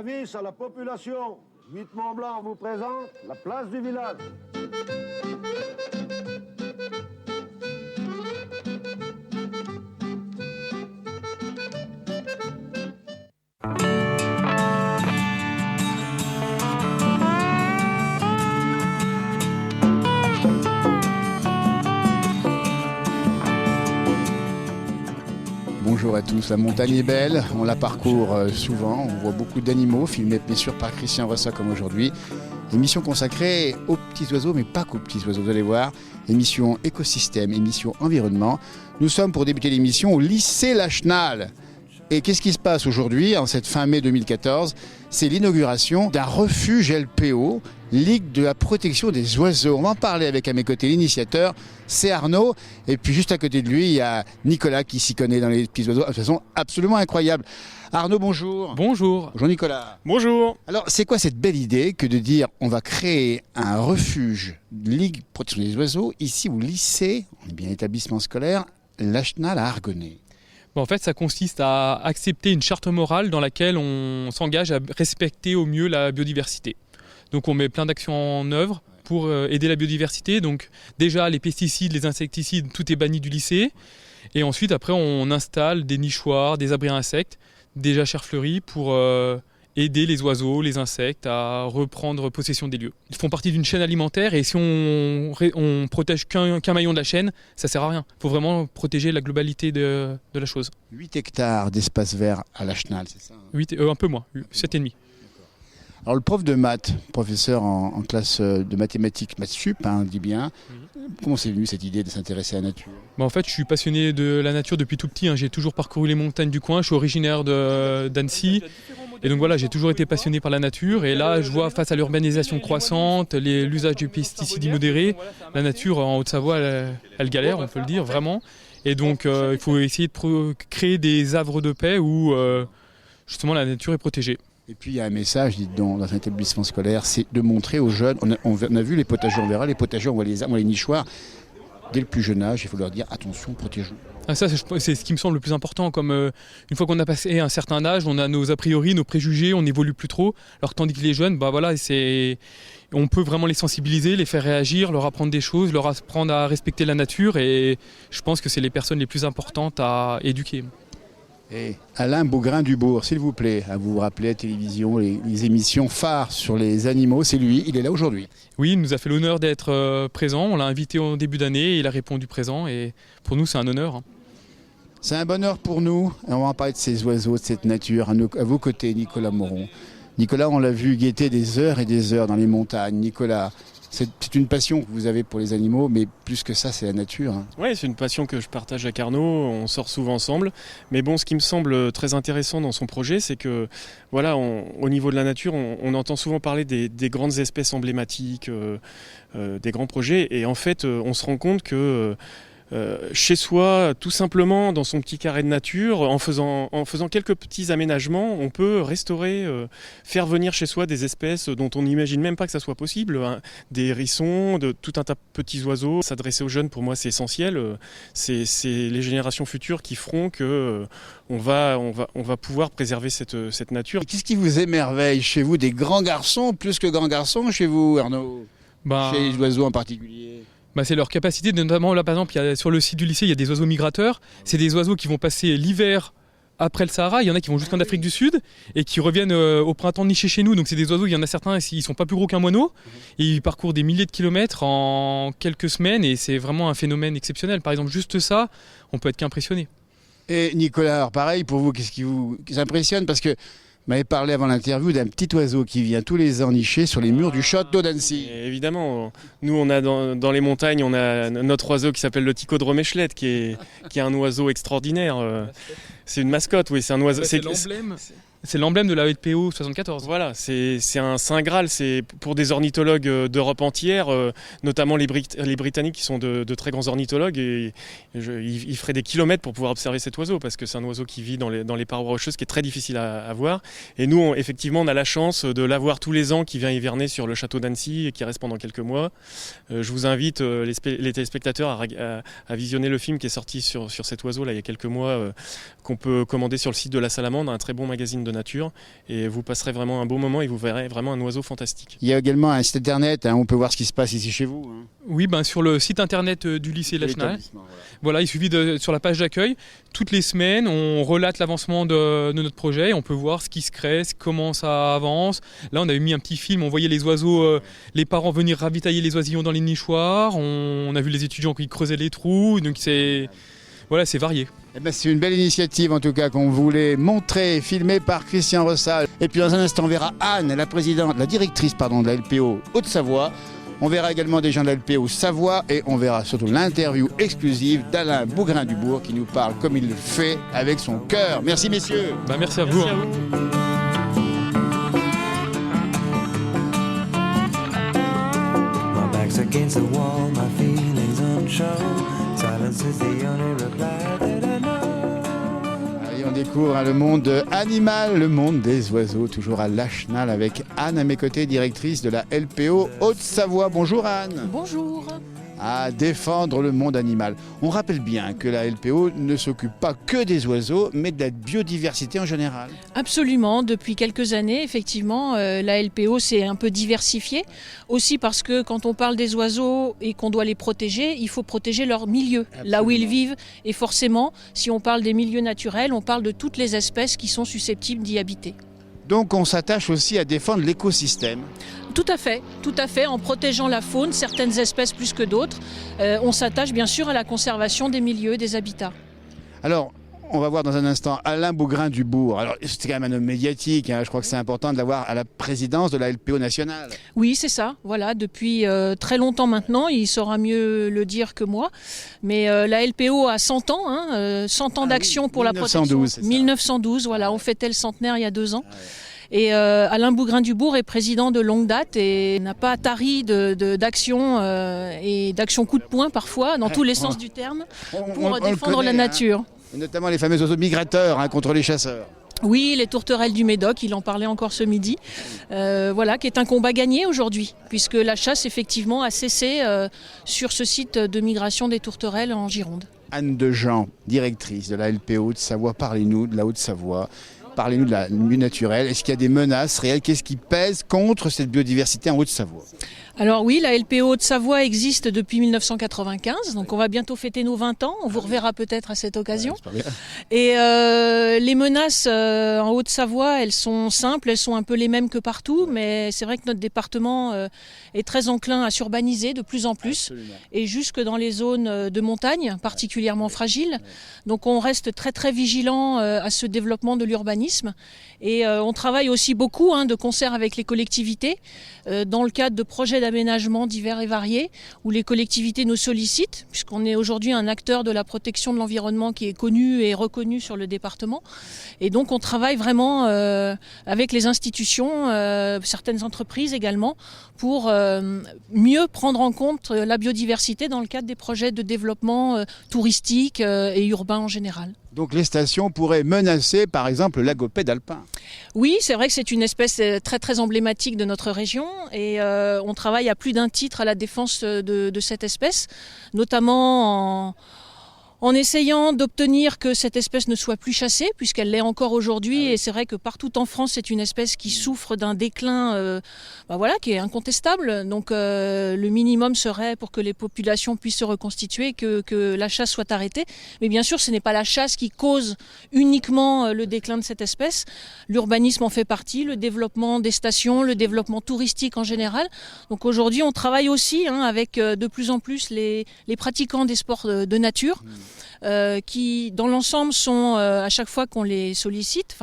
Avis à la population, 8 Mont-Blanc vous présente la place du village. Bonjour à tous, la montagne est belle, on la parcourt souvent, on voit beaucoup d'animaux filmés bien sûr par Christian Rossa comme aujourd'hui. Émission consacrée aux petits oiseaux, mais pas qu'aux petits oiseaux, vous allez voir. Émission écosystème, émission environnement. Nous sommes pour débuter l'émission au lycée Lachenal. Et qu'est-ce qui se passe aujourd'hui, en cette fin mai 2014 ? C'est l'inauguration d'un refuge LPO, Ligue de la protection des oiseaux. On va en parler avec à mes côtés l'initiateur, c'est Arnaud. Et puis juste à côté de lui, il y a Nicolas qui s'y connaît dans les petits oiseaux de façon absolument incroyable. Arnaud, bonjour. Bonjour. Bonjour Nicolas. Bonjour. Alors c'est quoi cette belle idée que de dire on va créer un refuge Ligue de protection des oiseaux ici au lycée, on est bien établissement scolaire, Lachenal à Argonay? En fait, ça consiste à accepter une charte morale dans laquelle on s'engage à respecter au mieux la biodiversité. Donc on met plein d'actions en œuvre pour aider la biodiversité. Donc déjà les pesticides, les insecticides, tout est banni du lycée. Et ensuite après on installe des nichoirs, des abris à insectes, des jachères fleuries pour aider les oiseaux, les insectes à reprendre possession des lieux. Ils font partie d'une chaîne alimentaire et si on protège qu'un maillon de la chaîne, ça ne sert à rien. Il faut vraiment protéger la globalité de la chose. 8 hectares d'espace vert à Lachenal, c'est ça 8, un peu moins, 7,5. Alors le prof de maths, professeur en classe de mathématiques, maths sup, on dit bien, comment c'est venu cette idée de s'intéresser à la nature ? En fait, je suis passionné de la nature depuis tout petit. J'ai toujours parcouru les montagnes du coin. Je suis originaire d'Annecy. Et donc voilà, j'ai toujours été passionné par la nature. Et là, je vois face à l'urbanisation croissante, l'usage du pesticide immodéré, la nature en Haute-Savoie, elle galère, on peut le dire, vraiment. Et donc, il faut essayer de créer des havres de paix où justement la nature est protégée. Et puis il y a un message, dites donc, dans un établissement scolaire, c'est de montrer aux jeunes, on a vu les potagers, on verra les potagers, on voit les nichoirs. Dès le plus jeune âge, il faut leur dire attention, protégeons. Ça, c'est ce qui me semble le plus important. Comme une fois qu'on a passé un certain âge, on a nos a priori, nos préjugés, on n'évolue plus trop. Alors tandis que les jeunes, on peut vraiment les sensibiliser, les faire réagir, leur apprendre des choses, leur apprendre à respecter la nature. Et je pense que c'est les personnes les plus importantes à éduquer. Et Alain Beaugrain-Dubourg, s'il vous plaît, à vous rappeler à la télévision les émissions phares sur les animaux, c'est lui, il est là aujourd'hui. Oui, il nous a fait l'honneur d'être présent, on l'a invité au début d'année et il a répondu présent et pour nous c'est un honneur. C'est un bonheur pour nous, et on va en parler de ces oiseaux, de cette nature, à vos côtés Nicolas Moron. Nicolas, on l'a vu guetter des heures et des heures dans les montagnes. Nicolas, c'est une passion que vous avez pour les animaux, mais plus que ça, c'est la nature. Oui, c'est une passion que je partage avec Arnaud, on sort souvent ensemble. Mais bon, ce qui me semble très intéressant dans son projet, c'est que, voilà, au niveau de la nature, on entend souvent parler des grandes espèces emblématiques, des grands projets. Et en fait, on se rend compte que chez soi, tout simplement dans son petit carré de nature, en faisant quelques petits aménagements, on peut restaurer, faire venir chez soi des espèces dont on n'imagine même pas que ça soit possible, hein. Des hérissons, de tout un tas de petits oiseaux. S'adresser aux jeunes, pour moi, c'est essentiel. C'est les générations futures qui feront que on va pouvoir préserver cette nature. Qu'est-ce qui vous émerveille chez vous, des grands garçons, plus que grands garçons chez vous, Arnaud ? Chez les oiseaux en particulier ? C'est leur capacité, notamment là par exemple sur le site du lycée il y a des oiseaux migrateurs, c'est des oiseaux qui vont passer l'hiver après le Sahara, il y en a qui vont jusqu'en Afrique du Sud et qui reviennent au printemps nicher chez nous, donc c'est des oiseaux, il y en a certains ils sont pas plus gros qu'un moineau et ils parcourent des milliers de kilomètres en quelques semaines et c'est vraiment un phénomène exceptionnel, par exemple juste ça, on peut être qu'impressionné. Et Nicolas, alors pareil pour vous, qu'est-ce qui vous impressionne parce que vous m'avez parlé avant l'interview d'un petit oiseau qui vient tous les ans nicher sur les murs du château d'Annecy. Évidemment, nous on a dans les montagnes, on a notre oiseau qui s'appelle le Ticodre Méchelette, qui est un oiseau extraordinaire. C'est une mascotte, oui, c'est un oiseau. C'est l'emblème de la LPO 74. Voilà, c'est un saint graal, c'est pour des ornithologues d'Europe entière, notamment les Britanniques qui sont de très grands ornithologues, et ils feraient des kilomètres pour pouvoir observer cet oiseau, parce que c'est un oiseau qui vit dans les parois rocheuses, qui est très difficile à voir. Et nous, effectivement, on a la chance de l'avoir tous les ans, qui vient hiverner sur le château d'Annecy, et qui reste pendant quelques mois. Je vous invite, les téléspectateurs, à visionner le film qui est sorti sur cet oiseau, là, il y a quelques mois, qu'on peut commander sur le site de La Salamandre, un très bon magazine de nature et vous passerez vraiment un beau moment et vous verrez vraiment un oiseau fantastique. Il y a également un site internet, on peut voir ce qui se passe ici chez vous. Oui, sur le site internet du lycée Lachenal. Voilà, il suffit sur la page d'accueil. Toutes les semaines, on relate l'avancement de notre projet. On peut voir ce qui se crée, comment ça avance. Là, on avait mis un petit film, on voyait les oiseaux, les parents venir ravitailler les oisillons dans les nichoirs. On a vu les étudiants qui creusaient les trous. Donc c'est varié. C'est une belle initiative en tout cas qu'on voulait montrer, filmée par Christian Rossal. Et puis dans un instant, on verra Anne, la directrice de la LPO Haute-Savoie. On verra également des gens de la LPO Savoie et on verra surtout l'interview exclusive d'Alain Bougrain-Dubourg qui nous parle comme il le fait avec son cœur. Merci messieurs. Merci à vous. My back's against the wall, my feelings unshow. Silence is the only reply that I know. Allez, on découvre le monde animal, le monde des oiseaux, toujours à Lachenal avec Anne à mes côtés, directrice de la LPO Haute-Savoie. Bonjour Anne. Bonjour. À défendre le monde animal. On rappelle bien que la LPO ne s'occupe pas que des oiseaux, mais de la biodiversité en général. Absolument, depuis quelques années, effectivement, la LPO s'est un peu diversifiée. Aussi parce que quand on parle des oiseaux et qu'on doit les protéger, il faut protéger leur milieu, là où ils vivent. Et forcément, si on parle des milieux naturels, on parle de toutes les espèces qui sont susceptibles d'y habiter. Donc on s'attache aussi à défendre l'écosystème. Tout à fait, en protégeant la faune, certaines espèces plus que d'autres. On s'attache bien sûr à la conservation des milieux, des habitats. Alors, on va voir dans un instant Alain Bougrain-Dubourg. Alors, c'est quand même un homme médiatique, je crois que c'est important de l'avoir à la présidence de la LPO nationale. Oui, c'est ça, voilà, depuis très longtemps maintenant, il saura mieux le dire que moi. Mais la LPO a 100 ans, 100 ans d'action pour la protection. 1912, voilà, on fêtait le centenaire il y a 2 ans. Et Alain Bougrain-Dubourg est président de longue date et n'a pas tari d'action et d'action coup de poing parfois, dans tous les sens du terme, pour défendre la nature. Et notamment les fameux oiseaux migrateurs contre les chasseurs. Oui, les tourterelles du Médoc, il en parlait encore ce midi, qui est un combat gagné aujourd'hui, puisque la chasse effectivement a cessé sur ce site de migration des tourterelles en Gironde. Anne Dejean, directrice de la LPO Haute-Savoie, parlez-nous de la Haute-Savoie. Parlez-nous de la milieu naturelle. Est-ce qu'il y a des menaces réelles? Qu'est-ce qui pèse contre cette biodiversité en Haute-Savoie? Alors oui, la LPO Haute-Savoie existe depuis 1995, donc on va bientôt fêter nos 20 ans, on vous reverra peut-être à cette occasion. Et les menaces en Haute-Savoie, elles sont simples, elles sont un peu les mêmes que partout, mais c'est vrai que notre département est très enclin à s'urbaniser de plus en plus, absolument. Et jusque dans les zones de montagne, particulièrement fragiles. Donc on reste très très vigilant à ce développement de l'urbanisme. Et on travaille aussi beaucoup de concert avec les collectivités dans le cadre de projets d'aménagement divers et variés où les collectivités nous sollicitent puisqu'on est aujourd'hui un acteur de la protection de l'environnement qui est connu et reconnu sur le département. Et donc on travaille vraiment avec les institutions, certaines entreprises également pour mieux prendre en compte la biodiversité dans le cadre des projets de développement touristique et urbain en général. Donc les stations pourraient menacer par exemple l'agopède alpin. Oui, c'est vrai que c'est une espèce très très emblématique de notre région et on travaille à plus d'un titre à la défense de cette espèce, notamment en essayant d'obtenir que cette espèce ne soit plus chassée, puisqu'elle l'est encore aujourd'hui. Et c'est vrai que partout en France, c'est une espèce qui souffre d'un déclin qui est incontestable. Donc le minimum serait, pour que les populations puissent se reconstituer, que la chasse soit arrêtée. Mais bien sûr, ce n'est pas la chasse qui cause uniquement le déclin de cette espèce. L'urbanisme en fait partie, le développement des stations, le développement touristique en général. Donc aujourd'hui, on travaille aussi avec de plus en plus les pratiquants des sports de nature. Qui dans l'ensemble sont à chaque fois qu'on les sollicite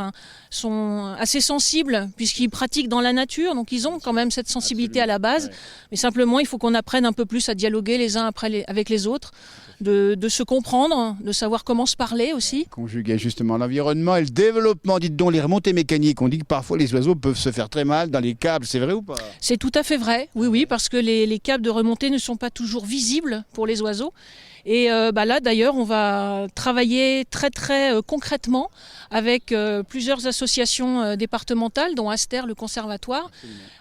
sont assez sensibles puisqu'ils pratiquent dans la nature, donc ils ont quand même cette sensibilité à la base, ouais. Mais simplement il faut qu'on apprenne un peu plus à dialoguer les uns avec les autres, de se comprendre, de savoir comment se parler aussi. Conjuguer justement l'environnement et le développement, dites donc les remontées mécaniques, on dit que parfois les oiseaux peuvent se faire très mal dans les câbles, c'est vrai ou pas? C'est tout à fait vrai, oui, parce que les câbles de remontée ne sont pas toujours visibles pour les oiseaux. Et là d'ailleurs on va travailler très très concrètement avec plusieurs associations départementales dont Aster, le conservatoire,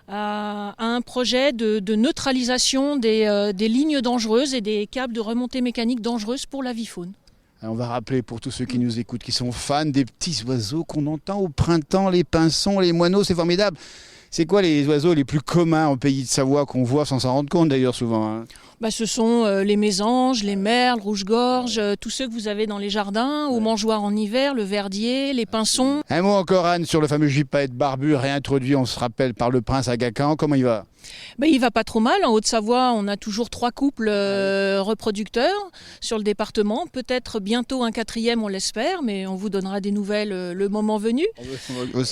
à un projet de neutralisation des lignes dangereuses et des câbles de remontée mécanique dangereuses pour l'avifaune. On va rappeler pour tous ceux qui nous écoutent, qui sont fans des petits oiseaux qu'on entend au printemps, les pinsons, les moineaux, c'est formidable. C'est quoi les oiseaux les plus communs au pays de Savoie qu'on voit sans s'en rendre compte d'ailleurs souvent, hein? Ce sont les mésanges, les merles, rouge-gorge, tous ceux que vous avez dans les jardins, aux mangeoires en hiver, le verdier, les pinsons. Un mot encore, Anne, sur le fameux gypaète barbu réintroduit, on se rappelle, par le prince Aga Khan. Comment il va ? Il va pas trop mal. En Haute-Savoie, on a toujours 3 couples reproducteurs sur le département. Peut-être bientôt un 4e, on l'espère, mais on vous donnera des nouvelles le moment venu.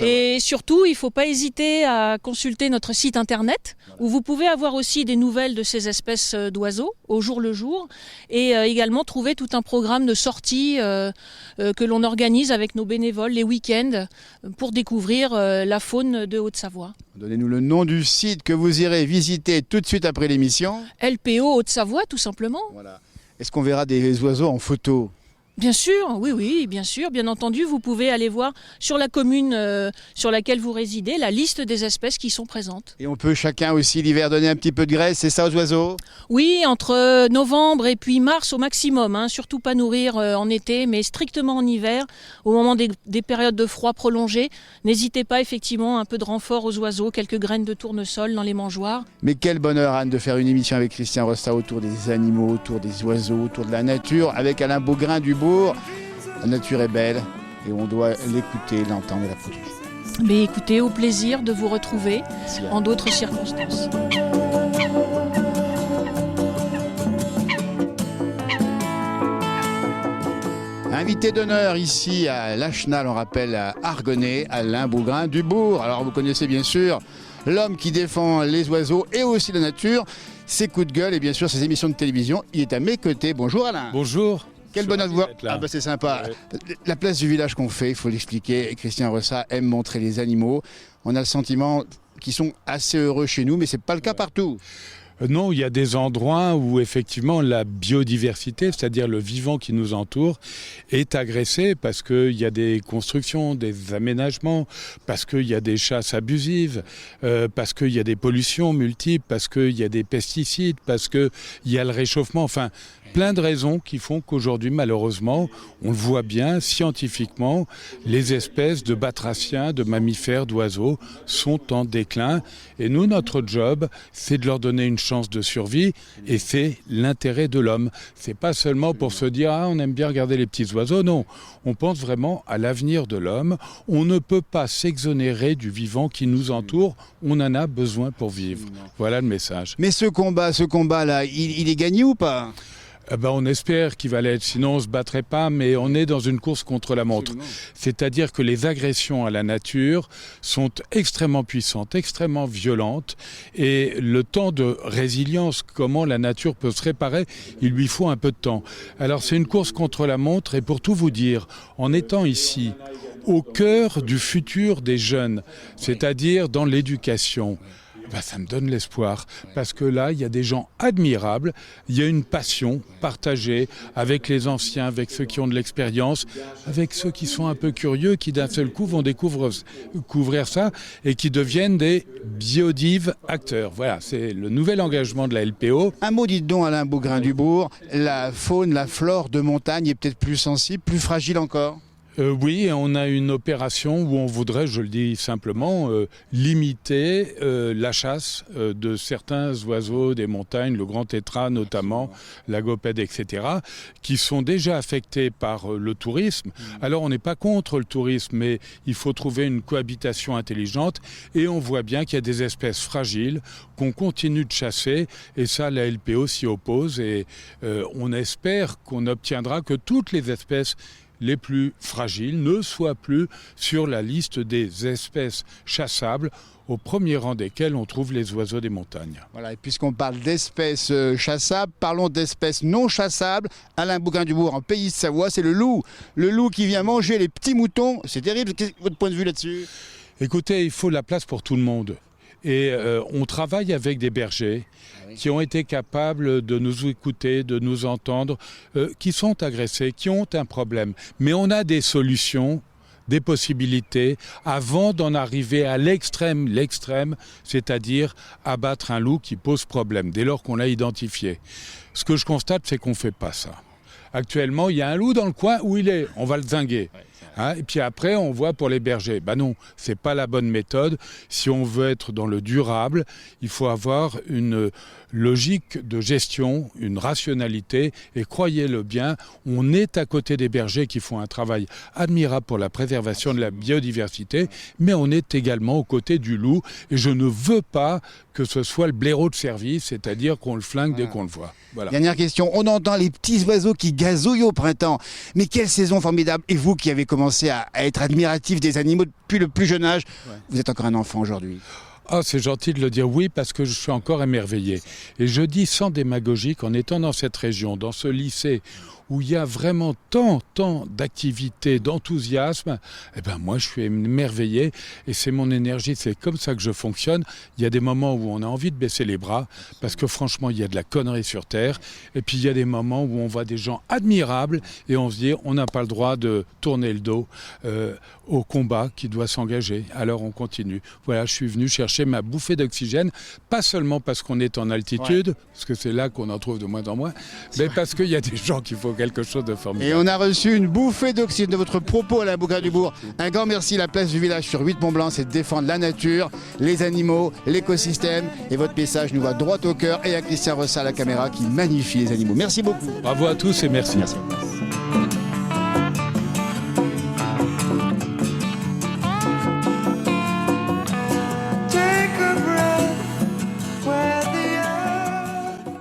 Et surtout, il ne faut pas hésiter à consulter notre site internet où vous pouvez avoir aussi des nouvelles de ces espèces d'oiseaux au jour le jour et également trouver tout un programme de sorties que l'on organise avec nos bénévoles les week-ends pour découvrir la faune de Haute-Savoie. Donnez-nous le nom du site que vous irez visiter tout de suite après l'émission. LPO Haute-Savoie, tout simplement. Voilà. Est-ce qu'on verra des oiseaux en photo ? Bien sûr, oui, bien sûr. Bien entendu, vous pouvez aller voir sur la commune sur laquelle vous résidez la liste des espèces qui sont présentes. Et on peut chacun aussi l'hiver donner un petit peu de graisse, c'est ça aux oiseaux ? Oui, entre novembre et puis mars au maximum. Surtout pas nourrir en été, mais strictement en hiver, au moment des périodes de froid prolongées. N'hésitez pas, effectivement, un peu de renfort aux oiseaux, quelques graines de tournesol dans les mangeoires. Mais quel bonheur, Anne, de faire une émission avec Christian Rosta autour des animaux, autour des oiseaux, autour de la nature, avec Alain Beaugrain du Bourg. La nature est belle et on doit l'écouter, l'entendre et la protéger. Mais écoutez, au plaisir de vous retrouver en d'autres circonstances. Invité d'honneur ici à Lachenal, on rappelle à Argonnet, Alain Beaugrain du Bourg. Alors vous connaissez bien sûr l'homme qui défend les oiseaux et aussi la nature, ses coups de gueule et bien sûr ses émissions de télévision. Il est à mes côtés. Bonjour Alain. Bonjour. Quel bonheur de vous voir. C'est sympa. Ouais. La place du village qu'on fait, il faut l'expliquer. Christian Rossa aime montrer les animaux. On a le sentiment qu'ils sont assez heureux chez nous, mais c'est pas le cas partout. Non, il y a des endroits où effectivement la biodiversité, c'est-à-dire le vivant qui nous entoure, est agressé parce qu'il y a des constructions, des aménagements, parce qu'il y a des chasses abusives, parce qu'il y a des pollutions multiples, parce qu'il y a des pesticides, parce qu'il y a le réchauffement, enfin plein de raisons qui font qu'aujourd'hui, malheureusement, on le voit bien scientifiquement, les espèces de batraciens, de mammifères, d'oiseaux sont en déclin. Et nous, notre job, c'est de leur donner une chance de survie et c'est l'intérêt de l'homme. C'est pas seulement pour se dire « Ah, on aime bien regarder les petits oiseaux ». Non, on pense vraiment à l'avenir de l'homme. On ne peut pas s'exonérer du vivant qui nous entoure. On en a besoin pour vivre. Voilà le message. Mais ce combat-là, il est gagné ou pas ? On espère qu'il va l'être, sinon on ne se battrait pas, mais on est dans une course contre la montre. C'est-à-dire que les agressions à la nature sont extrêmement puissantes, extrêmement violentes, et le temps de résilience, comment la nature peut se réparer, il lui faut un peu de temps. Alors c'est une course contre la montre, et pour tout vous dire, en étant ici, au cœur du futur des jeunes, c'est-à-dire dans l'éducation, ça me donne l'espoir, parce que là, il y a des gens admirables, il y a une passion partagée avec les anciens, avec ceux qui ont de l'expérience, avec ceux qui sont un peu curieux, qui d'un seul coup vont découvrir ça et qui deviennent des biodives acteurs. Voilà, c'est le nouvel engagement de la LPO. Un mot, dites donc, Alain Beaugrain du Bourg, la faune, la flore de montagne est peut-être plus sensible, plus fragile encore ? Oui, on a une opération où on voudrait, je le dis simplement, limiter la chasse de certains oiseaux des montagnes, le grand tétras notamment, l'agopède, etc., qui sont déjà affectés par le tourisme. Alors on n'est pas contre le tourisme, mais il faut trouver une cohabitation intelligente et on voit bien qu'il y a des espèces fragiles qu'on continue de chasser et ça, la LPO s'y oppose et on espère qu'on obtiendra que toutes les espèces les plus fragiles ne soient plus sur la liste des espèces chassables, au premier rang desquelles on trouve les oiseaux des montagnes. Voilà, et puisqu'on parle d'espèces chassables, parlons d'espèces non chassables. Alain Beaugrain du Bourg, en pays de Savoie, c'est le loup. Le loup qui vient manger les petits moutons, c'est terrible. Quel est votre point de vue là-dessus ? Écoutez, il faut de la place pour tout le monde. Et on travaille avec des bergers qui ont été capables de nous écouter, de nous entendre, qui sont agressés, qui ont un problème. Mais on a des solutions, des possibilités, avant d'en arriver à l'extrême, c'est-à-dire abattre un loup qui pose problème, dès lors qu'on l'a identifié. Ce que je constate, c'est qu'on ne fait pas ça. Actuellement, il y a un loup dans le coin, où il est, on va le zinguer. Hein, et puis après, on voit pour les bergers. Ben non, c'est pas la bonne méthode. Si on veut être dans le durable, il faut avoir une logique de gestion, une rationalité. Et croyez-le bien, on est à côté des bergers qui font un travail admirable pour la préservation de la biodiversité, mais on est également aux côtés du loup. Et je ne veux pas que ce soit le blaireau de service, c'est-à-dire qu'on le flingue dès qu'on le voit. Voilà. Dernière question, on entend les petits oiseaux qui gazouillent au printemps. Mais quelle saison formidable! Et vous qui avez commencé à être admiratif des animaux depuis le plus jeune âge, vous êtes encore un enfant aujourd'hui. Ah, c'est gentil de le dire, oui, parce que je suis encore émerveillé. Et je dis sans démagogie qu'en étant dans cette région, dans ce lycée, où il y a vraiment tant d'activité, d'enthousiasme, eh ben moi je suis émerveillé et c'est mon énergie, c'est comme ça que je fonctionne. Il y a des moments où on a envie de baisser les bras parce que franchement il y a de la connerie sur terre et puis il y a des moments où on voit des gens admirables et on se dit on n'a pas le droit de tourner le dos au combat qui doit s'engager. Alors on continue. Voilà, je suis venu chercher ma bouffée d'oxygène, pas seulement parce qu'on est en altitude, parce que c'est là qu'on en trouve de moins en moins, mais parce qu'il y a des gens qui font quelque chose de formidable. Et on a reçu une bouffée d'oxygène de votre propos à la Bougrain-Dubourg. Un grand merci. La place du village sur 8 Mont-Blanc, c'est de défendre la nature, les animaux, l'écosystème. Et votre message nous va droit au cœur. Et à Christian Rossa à la caméra qui magnifie les animaux. Merci beaucoup. Bravo à tous et merci. Merci.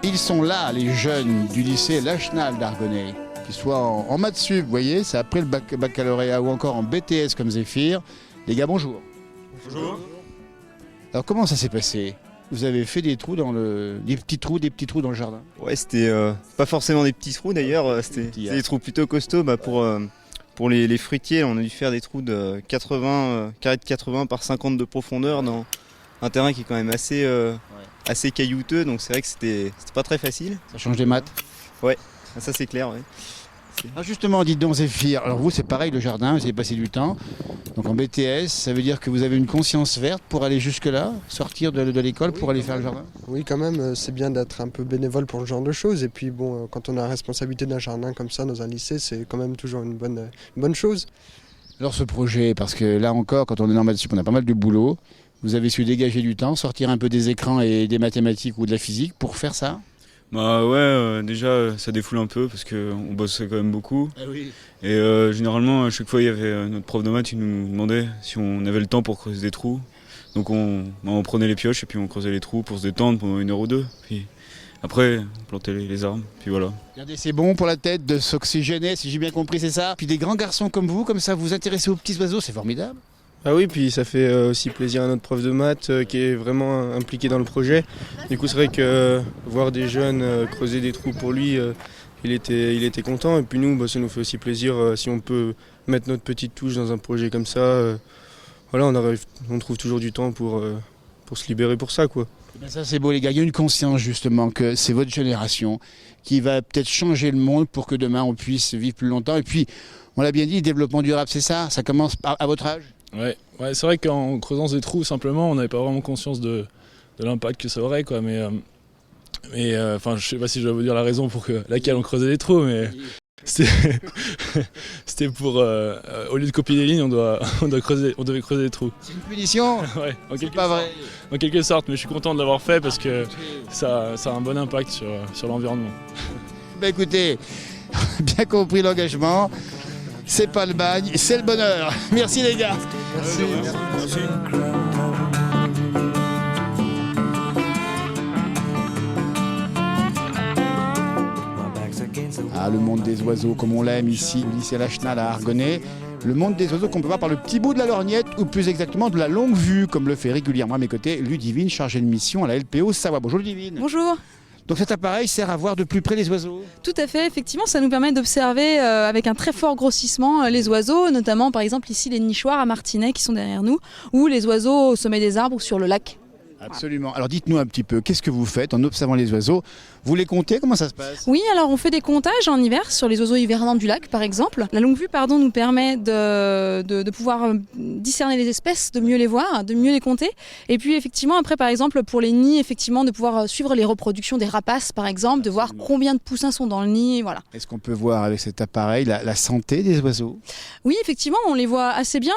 Ils sont là, les jeunes du lycée Lachenal d'Argonay, qu'ils soient en maths sup, vous voyez, c'est après le baccalauréat ou encore en BTS comme Zéphyr. Les gars, bonjour. Bonjour. Alors comment ça s'est passé? Vous avez fait des trous des petits trous dans le jardin? Ouais, c'était pas forcément des petits trous d'ailleurs, c'était des trous plutôt costauds. Pour les fruitiers, on a dû faire des trous de 80, carrés de 80 par 50 de profondeur dans un terrain qui est quand même assez caillouteux, donc c'est vrai que c'était pas très facile. Ça change des maths? Ouais, ça c'est clair. Ouais. Ah justement, dites donc Zéphyr, alors vous c'est pareil le jardin, vous avez passé du temps, donc en BTS, ça veut dire que vous avez une conscience verte pour aller jusque-là, sortir de l'école pour aller faire le jardin? Oui quand même, c'est bien d'être un peu bénévole pour ce genre de choses, et puis bon, quand on a la responsabilité d'un jardin comme ça dans un lycée, c'est quand même toujours une bonne chose. Alors ce projet, parce que là encore, quand on est dans maths sup, on a pas mal de boulot, vous avez su dégager du temps, sortir un peu des écrans et des mathématiques ou de la physique pour faire ça? Bah ouais, déjà ça défoule un peu parce qu'on bosse quand même beaucoup. Ah oui. Et généralement à chaque fois il y avait notre prof de maths qui nous demandait si on avait le temps pour creuser des trous. Donc on prenait les pioches et puis on creusait les trous pour se détendre pendant 1 heure ou 2. Puis après on plantait les arbres, puis voilà. Regardez, c'est bon pour la tête de s'oxygéner, si j'ai bien compris, c'est ça. Puis des grands garçons comme ça vous intéressez aux petits oiseaux, c'est formidable. Ah oui, puis ça fait aussi plaisir à notre prof de maths qui est vraiment impliqué dans le projet. Du coup, c'est vrai que voir des jeunes creuser des trous pour lui, il était content. Et puis nous, ça nous fait aussi plaisir si on peut mettre notre petite touche dans un projet comme ça. Voilà, on trouve toujours du temps pour se libérer pour ça, quoi. Ben ça c'est beau les gars, il y a une conscience justement que c'est votre génération qui va peut-être changer le monde pour que demain on puisse vivre plus longtemps. Et puis, on l'a bien dit, le développement durable, c'est ça commence à votre âge? Ouais, c'est vrai qu'en creusant des trous, simplement, on n'avait pas vraiment conscience de l'impact que ça aurait, quoi. Mais je sais pas si je dois vous dire la raison pour laquelle on creusait des trous, mais c'était pour, au lieu de copier des lignes, on devait creuser des trous. C'est une punition? Ouais, en quelque sorte, mais je suis content de l'avoir fait parce que ça a un bon impact sur l'environnement. Bah écoutez, bien compris l'engagement. C'est pas le bagne, c'est le bonheur. Merci les gars. Merci. Ah, le monde des oiseaux comme on l'aime ici, au lycée Lachenal à Argonay. Le monde des oiseaux qu'on peut voir par le petit bout de la lorgnette ou plus exactement de la longue vue, comme le fait régulièrement à mes côtés Ludivine, chargée de mission à la LPO Savoie. Bonjour Ludivine. Bonjour. Donc cet appareil sert à voir de plus près les oiseaux? Tout à fait, effectivement, ça nous permet d'observer avec un très fort grossissement les oiseaux, notamment par exemple ici les nichoirs à Martinets qui sont derrière nous, ou les oiseaux au sommet des arbres ou sur le lac. Absolument. Alors dites-nous un petit peu, qu'est-ce que vous faites en observant les oiseaux? Vous les comptez? Comment ça se passe? Oui, alors on fait des comptages en hiver sur les oiseaux hivernants du lac par exemple. La longue vue nous permet de pouvoir discerner les espèces, de mieux les voir, de mieux les compter. Et puis effectivement après par exemple pour les nids, effectivement de pouvoir suivre les reproductions des rapaces par exemple, de voir combien de poussins sont dans le nid, voilà. Est-ce qu'on peut voir avec cet appareil la santé des oiseaux? Oui, effectivement, on les voit assez bien.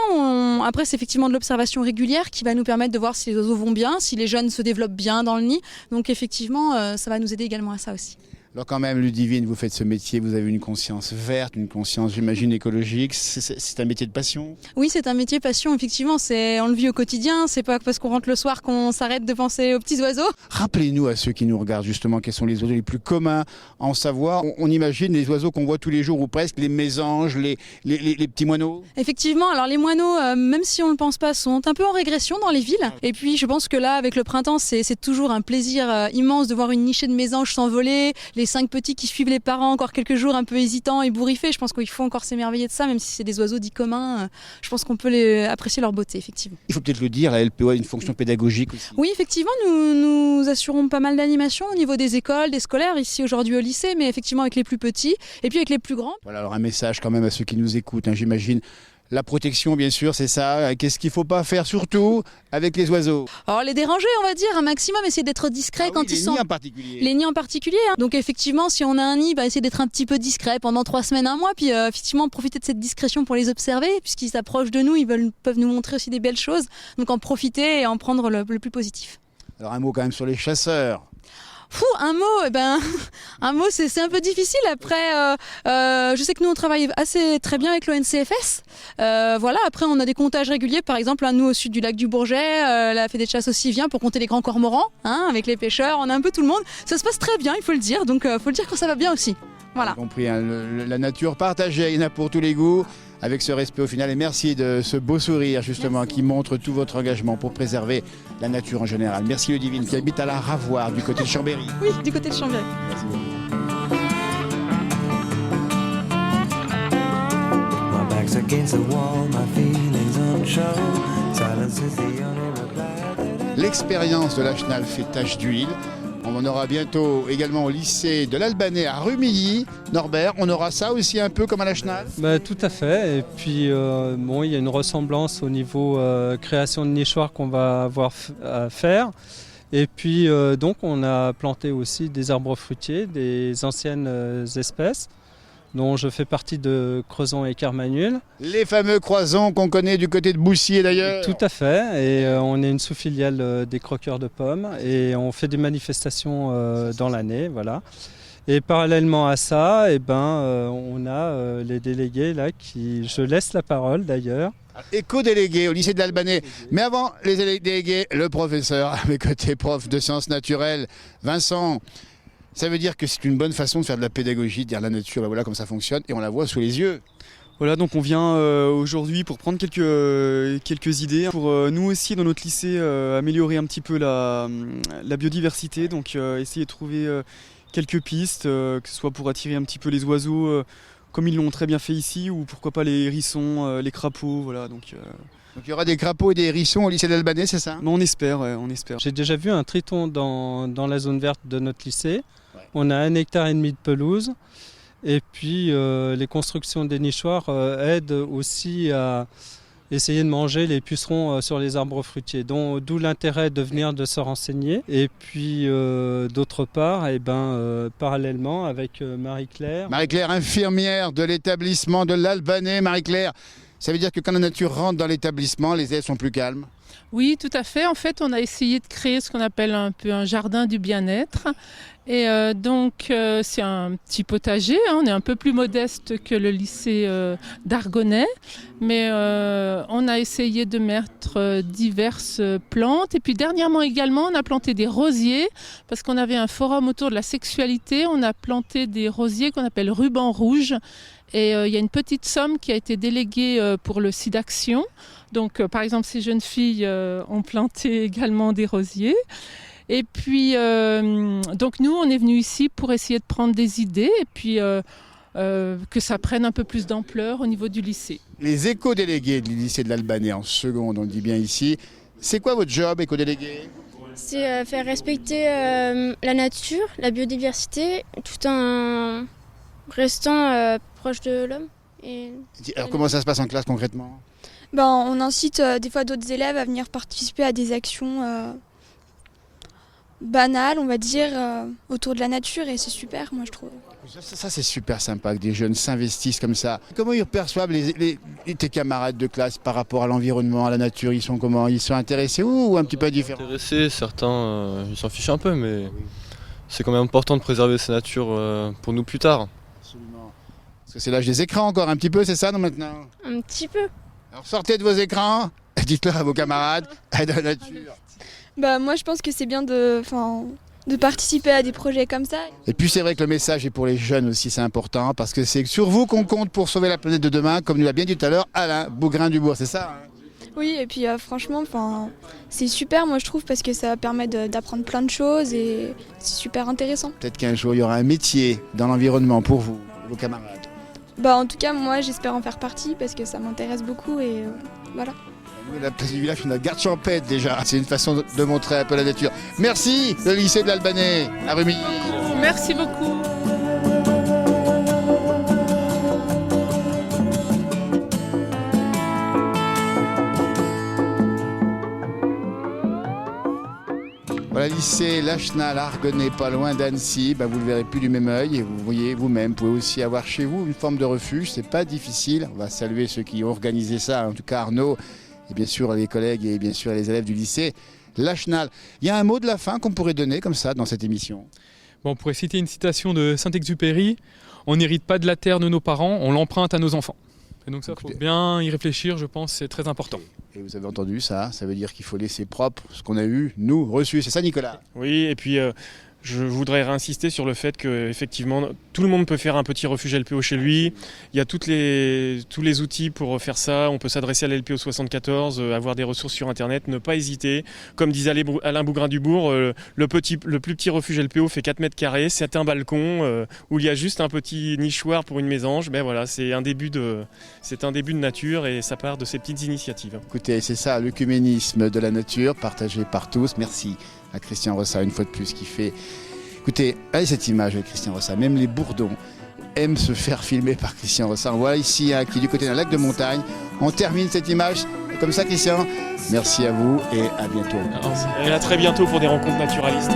Après, c'est effectivement de l'observation régulière qui va nous permettre de voir si les oiseaux vont bien, si les jeunes se développent bien dans le nid. Donc effectivement, ça va nous aider également à ça aussi. Alors quand même, Ludivine, vous faites ce métier, vous avez une conscience verte, une conscience, j'imagine, écologique. C'est un métier de passion? Oui, c'est un métier passion, effectivement. On le vit au quotidien. C'est pas parce qu'on rentre le soir qu'on s'arrête de penser aux petits oiseaux. Rappelez-nous à ceux qui nous regardent justement quels sont les oiseaux les plus communs en Savoie. On imagine les oiseaux qu'on voit tous les jours ou presque, les mésanges, les petits moineaux. Effectivement, alors les moineaux, même si on ne le pense pas, sont un peu en régression dans les villes. Et puis je pense que là, avec le printemps, c'est toujours un plaisir immense de voir une nichée de mésanges s'envoler, les 5 petits qui suivent les parents encore quelques jours un peu hésitants et bourriffés. Je pense qu'il faut encore s'émerveiller de ça, même si c'est des oiseaux dits communs. Je pense qu'on peut apprécier leur beauté, effectivement. Il faut peut-être le dire, la LPO a une fonction pédagogique aussi. Oui, effectivement, nous assurons pas mal d'animations au niveau des écoles, des scolaires, ici aujourd'hui au lycée, mais effectivement avec les plus petits et puis avec les plus grands. Voilà, alors un message quand même à ceux qui nous écoutent, j'imagine. La protection, bien sûr, c'est ça. Qu'est-ce qu'il ne faut pas faire, surtout avec les oiseaux? Alors, les déranger, on va dire, un maximum, essayer d'être discret quand ils sont... Les nids en particulier. Les nids en particulier. Donc, effectivement, si on a un nid, essayer d'être un petit peu discret pendant 3 semaines, 1 mois, puis effectivement, profiter de cette discrétion pour les observer, puisqu'ils s'approchent de nous, peuvent nous montrer aussi des belles choses. Donc, en profiter et en prendre le plus positif. Alors, un mot quand même sur les chasseurs. Un mot, c'est un peu difficile. Après, je sais que nous on travaille très bien avec l'ONCFS. Voilà. Après, on a des comptages réguliers. Par exemple, nous au sud du lac du Bourget, la Fédé de chasse aussi vient pour compter les grands cormorans, avec les pêcheurs. On a un peu tout le monde. Ça se passe très bien, il faut le dire. Donc, faut le dire quand ça va bien aussi. Voilà. Vous avez compris, la nature partagée, il y en a pour tous les goûts. Avec ce respect au final, et merci de ce beau sourire justement qui montre tout votre engagement pour préserver la nature en général. Merci Ludivine qui habite à la Ravoire du côté de Chambéry. Oui, du côté de Chambéry. Merci beaucoup. L'expérience de la Chenal fait tache d'huile. On en aura bientôt également au lycée de l'Albanais à Rumilly. Norbert, on aura ça aussi un peu comme à la Chenal? Tout à fait. Et puis, il y a une ressemblance au niveau création de nichoirs qu'on va avoir à faire. Et puis, donc, on a planté aussi des arbres fruitiers, des anciennes espèces, dont je fais partie de Crezon et Carmagnole. Les fameux croisons qu'on connaît du côté de Boussier d'ailleurs. Tout à fait, et on est une sous-filiale des croqueurs de pommes et on fait des manifestations dans l'année, voilà. Et parallèlement à ça, on a les délégués là qui, je laisse la parole d'ailleurs. Éco-délégué au lycée de l'Albanais. Mais avant les délégués, le professeur à mes côtés, prof de sciences naturelles, Vincent. Ça veut dire que c'est une bonne façon de faire de la pédagogie, de dire la nature, voilà comme ça fonctionne, et on la voit sous les yeux. Voilà, donc on vient aujourd'hui pour prendre quelques idées, pour nous aussi dans notre lycée améliorer un petit peu la biodiversité, donc essayer de trouver quelques pistes, que ce soit pour attirer un petit peu les oiseaux, comme ils l'ont très bien fait ici, ou pourquoi pas les hérissons, les crapauds, voilà. Donc il y aura des crapauds et des hérissons au lycée d'Albanais, c'est ça? Mais on espère, on espère. J'ai déjà vu un triton dans la zone verte de notre lycée. Ouais. On a 1,5 hectare de pelouse. Et puis les constructions des nichoirs aident aussi à essayer de manger les pucerons sur les arbres fruitiers. D'où l'intérêt de venir de se renseigner. Et puis d'autre part, parallèlement avec Marie-Claire. Marie-Claire, infirmière de l'établissement de l'Albanais. Marie-Claire, ça veut dire que quand la nature rentre dans l'établissement, les ailes sont plus calmes? Oui, tout à fait. En fait, on a essayé de créer ce qu'on appelle un peu un jardin du bien-être. Et c'est un petit potager. On est un peu plus modeste que le lycée d'Argonay. Mais on a essayé de mettre diverses plantes. Et puis dernièrement également, on a planté des rosiers. Parce qu'on avait un forum autour de la sexualité. On a planté des rosiers qu'on appelle ruban rouge. Et il y a une petite somme qui a été déléguée pour le SIDAction. Donc, par exemple, ces jeunes filles ont planté également des rosiers. Et puis, donc nous, on est venus ici pour essayer de prendre des idées et puis que ça prenne un peu plus d'ampleur au niveau du lycée. Les éco-délégués du lycée de l'Albanais en seconde, on le dit bien ici. C'est quoi votre job, éco-délégué? C'est faire respecter la nature, la biodiversité, tout en restant proche de l'homme. Alors comment ça se passe en classe concrètement? On incite des fois d'autres élèves à venir participer à des actions banales, on va dire, autour de la nature, et c'est super, moi je trouve. Ça c'est super sympa que des jeunes s'investissent comme ça. Comment ils perçoivent tes camarades de classe par rapport à l'environnement, à la nature? Ils sont comment? Ils sont intéressés ou un petit peu différents? Intéressés, certains ils s'en fichent un peu, mais c'est quand même important de préserver ces natures pour nous plus tard. Absolument. Parce que c'est l'âge des écrans encore un petit peu, c'est ça non maintenant? Un petit peu. Alors sortez de vos écrans, dites-le à vos camarades, de la nature. Moi je pense que c'est bien de participer à des projets comme ça. Et puis c'est vrai que le message est pour les jeunes aussi, c'est important, parce que c'est sur vous qu'on compte pour sauver la planète de demain, comme nous l'a bien dit tout à l'heure Alain Bougrain-Dubourg, c'est ça hein? Oui, et puis franchement, c'est super moi je trouve, parce que ça permet d'apprendre plein de choses et c'est super intéressant. Peut-être qu'un jour il y aura un métier dans l'environnement pour vous, vos camarades. En tout cas moi j'espère en faire partie parce que ça m'intéresse beaucoup et voilà. La place du village, on a garde champêtre déjà. C'est une façon de montrer un peu la nature. Merci, le lycée de l'Albanais à Rumilly. Merci beaucoup. Voilà, lycée Lachenal Argonnet, pas loin d'Annecy. Vous le verrez plus du même œil et vous voyez vous-même. Vous pouvez aussi avoir chez vous une forme de refuge. C'est pas difficile. On va saluer ceux qui ont organisé ça. En tout cas Arnaud. Et bien sûr les collègues et bien sûr les élèves du lycée Lachenal. Il y a un mot de la fin qu'on pourrait donner comme ça dans cette émission? On pourrait citer une citation de Saint-Exupéry. On n'hérite pas de la terre de nos parents, on l'emprunte à nos enfants. Et donc ça, il faut bien y réfléchir, je pense, c'est très important. Et vous avez entendu ça veut dire qu'il faut laisser propre ce qu'on a eu, nous, reçu. C'est ça Nicolas? Oui, et puis je voudrais réinsister sur le fait que effectivement tout le monde peut faire un petit refuge LPO chez lui. Il y a tous les outils pour faire ça. On peut s'adresser à l'LPO 74, avoir des ressources sur internet, ne pas hésiter. Comme disait Alain Bougrain-Dubourg, le plus petit refuge LPO fait 4 mètres carrés. C'est un balcon où il y a juste un petit nichoir pour une mésange. Voilà, c'est un début de nature et ça part de ces petites initiatives. Écoutez, c'est ça, l'œcuménisme de la nature partagé par tous. Merci à Christian Rossa une fois de plus qui fait. Écoutez, allez cette image avec Christian Rossa, même les bourdons aiment se faire filmer par Christian Rossa. On voit ici qui est du côté d'un lac de montagne. On termine cette image comme ça Christian. Merci à vous et à bientôt. Et à très bientôt pour des rencontres naturalistes.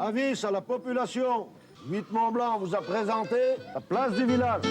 Avis à la population, Huit Mont Blanc vous a présenté la place du village.